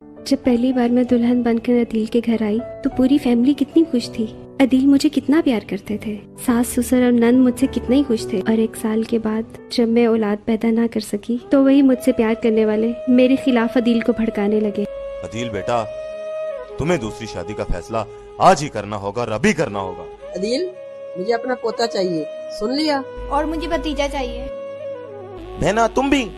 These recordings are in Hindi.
जब पहली बार मैं दुल्हन बनकर अदील के घर आई तो पूरी फैमिली कितनी खुश थी। अदील मुझे कितना प्यार करते थे। सास ससुर और नंद मुझसे कितने ही खुश थे। और 1 साल के बाद जब मैं औलाद पैदा ना कर सकी तो वही मुझसे प्यार करने वाले मेरे खिलाफ अदील को भड़काने लगे। अदील बेटा, तुम्हें दूसरी शादी का फैसला आज ही करना होगा और अभी करना होगा। अदील, मुझे अपना पोता चाहिए, सुन लिया? और मुझे भतीजा चाहिए। बहना तुम भी।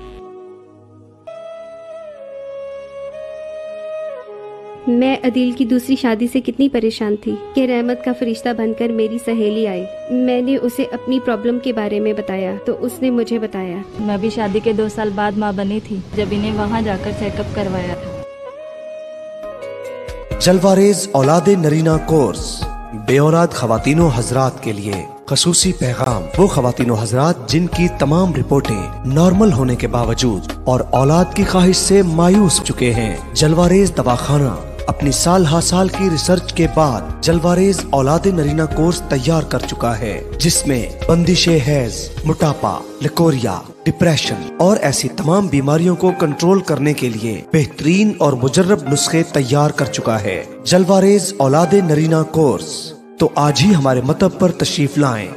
मैं अदील की दूसरी शादी से कितनी परेशान थी कि रहमत का फरिश्ता बनकर मेरी सहेली आई। मैंने उसे अपनी प्रॉब्लम के बारे में बताया तो उसने मुझे बताया। मैं भी शादी के 2 साल बाद माँ बनी थी जब इन्हें वहाँ जाकर चेकअप करवाया था। जलवारेज औलादे नरीना कोर्स बेऔलाद खवातीनो हजरात के लिए खसूसी पैगाम। वो खवातीनो हजरात जिनकी तमाम रिपोर्टें नॉर्मल होने के बावजूद और औलाद की ख्वाहिश से मायूस चुके हैं। जलवारेज दवाखाना अपनी साल हा साल की रिसर्च के बाद जलवारेज औलादे नरीना कोर्स तैयार कर चुका है, जिसमें बंदिशे हैज, मोटापा, लिकोरिया, डिप्रेशन और ऐसी तमाम बीमारियों को कंट्रोल करने के लिए बेहतरीन और मुजर्रब नुस्खे तैयार कर चुका है। जलवारेज औलादे नरीना कोर्स। तो आज ही हमारे मतब पर तशरीफ लाएं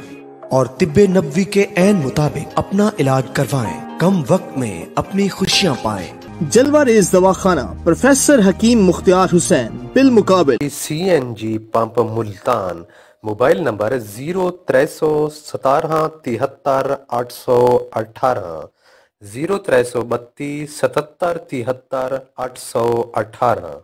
और तिब्बे नबवी के ऐन मुताबिक अपना इलाज करवाएं। कम वक्त में अपनी खुशियां पाएं। जलवारेज दवाखाना, प्रोफेसर हकीम मुख्तियार हुसैन, बिल मुकाबिल CNG pump Multan. Mobile number 0317 73 818, 0332 77 73 818।